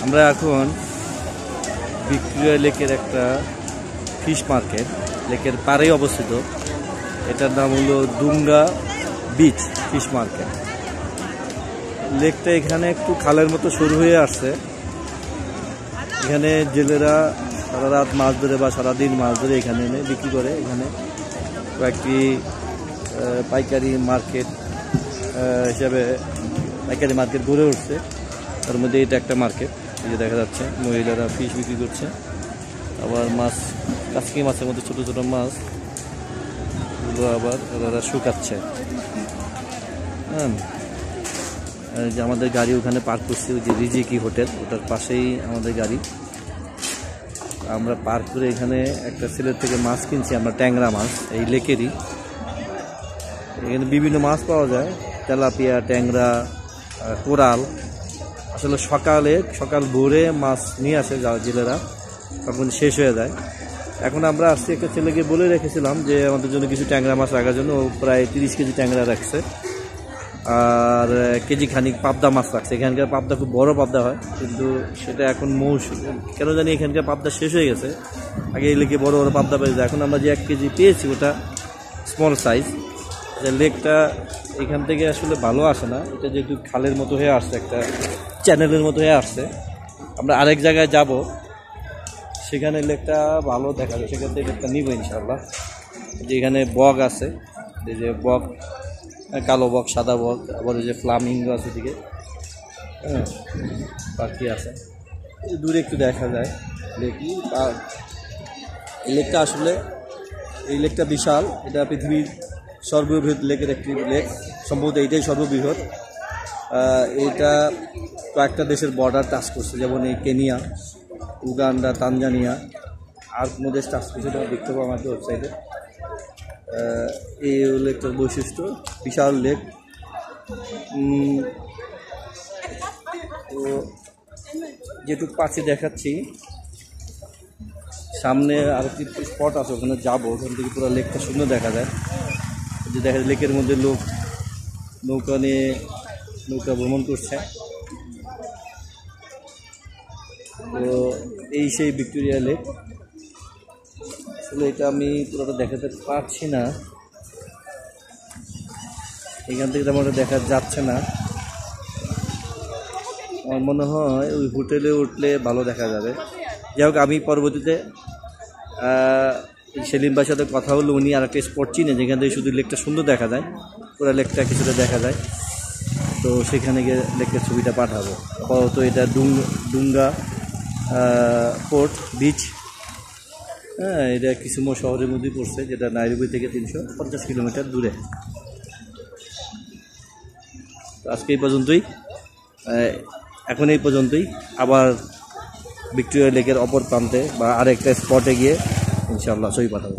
আমরা এখন ভিক্টোরিয়া লেকের একটা ফিশ মার্কেট, লেকের পাড়ে অবস্থিত। এটার নাম হলো ডুঙ্গা বিচ ফিশ মার্কেট। লেকটা এখানে একটু খালের মতো শুরু হয়ে আসছে। এখানে জেলেরা সারা রাত মাছ ধরে বা সারাদিন মাছ ধরে এখানে এনে বিক্রি করে। এখানে কয়েকটি পাইকারি মার্কেট হিসাবে পাইকারি মার্কেট গড়ে উঠছে। তার মধ্যে এটা একটা মার্কেট, এই যে দেখা যাচ্ছে মহিলারা ফিশ বিক্রি করছে। আবার মাছ, কাচকি মাছের মধ্যে ছোটো ছোটো মাছ গুলো আবার ওরা শুকাচ্ছে। হ্যাঁ, যে আমাদের গাড়ি ওখানে পার্ক করছি, ওই যে রিজিকি হোটেল, ওটার পাশেই আমাদের গাড়ি। আমরা পার্ক করে এখানে একটা ছেলের থেকে মাছ কিনছি আমরা, ট্যাংরা মাছ, এই লেকেরই। এখানে বিভিন্ন মাছ পাওয়া যায়, তেলাপিয়া, ট্যাংরা, কোরাল। আসলে সকাল ভোরে মাছ নিয়ে আসে জেলেরা, তখন শেষ হয়ে যায়। এখন আমরা আসছি, একটা ছেলেকে বলে রেখেছিলাম যে আমাদের জন্য কিছু ট্যাংরা মাছ রাখার জন্য। ও প্রায় 30 কেজি ট্যাংরা রাখছে, আর কেজি খানিক পাবদা মাছ রাখছে। এখানকার পাবদা খুব বড় পাবদা হয়, কিন্তু সেটা এখন মৌসুম, কেন জানি এখানকার পাবদা শেষ হয়ে গেছে। আগে এই লেকে বড় বড় পাবদা পেয়েছে, এখন আমরা যে 1 কেজি পেয়েছি ওটা স্মল সাইজ। লেকটা এখান থেকে আসলে ভালো আসে না, এটা যেহেতু খালের মতো হয়ে আসছে, একটা চ্যানেলের মতো হয়ে আসছে। আমরা আরেক জায়গায় যাব, সেখানে লেকটা ভালো দেখা যায়, সেখান থেকে লেকটা নিব ইনশাআল্লাহ। যেখানে বগ আছে, এই যে বগ, কালো বগ, সাদা বগ, আবার ওই যে ফ্লামিঙ্গো আছে দিকে, হ্যাঁ, পাখি আছে। দূরে একটু দেখা যায় লেকই। এই লেকটা আসলে, এই লেকটা বিশাল। এটা পৃথিবীর সর্ববৃহৎ লেকের একটি লেক, সম্ভবত এইটাই সর্ববৃহৎ। এটা কয়েকটা দেশের বর্ডার টাচ করছে, যেমন এই কেনিয়া, উগান্ডা, তানজানিয়া, আর কোনো দেশ টাচ করছে, এটা দেখতে পাবো আমাদের ওয়েবসাইটে। এই লেকটার বৈশিষ্ট্য, বিশাল লেক। তো যেটুকু পাচ্ছি দেখাচ্ছি, সামনে আর একটি স্পট আছে, ওখানে যাবো। ওখান থেকে পুরো লেকটা সুন্দর দেখা যায়। যে দেখা যায় লেকের মধ্যে লোক নৌকা নিয়ে ভ্রমণ করছে। তো এই সেই ভিক্টোরিয়া লেক। আসলে এটা আমি পুরোটা দেখাতে পারছি না, এখান থেকে তেমন দেখা যাচ্ছে না। আমার মনে হয় ওই হোটেলে উঠলে ভালো দেখা যাবে। যাই হোক, আমি পরবর্তীতে সেলিম ভাইয়ের সাথে কথা হলো, উনি আর একটা স্পট চিনে যেখান থেকে শুধু লেকটা সুন্দর দেখা যায়, পুরো লেকটা কিছুটা দেখা যায়। তো সেখানে গিয়ে লেকের ছবিটা পাঠাবো। আপাতত এটা ডুঙ্গা পোর্ট বিচ। হ্যাঁ, এটা কিসুমো শহরের মধ্যেই পড়ছে, যেটা নাইরোবি থেকে 350 কিলোমিটার দূরে। আজকে এই পর্যন্তই, এখন এই পর্যন্তই। আবার ভিক্টোরিয়া লেকের অপর প্রান্তে বা আরেকটা স্পটে গিয়ে ইনশাআল্লাহ ছবি পাঠাবো।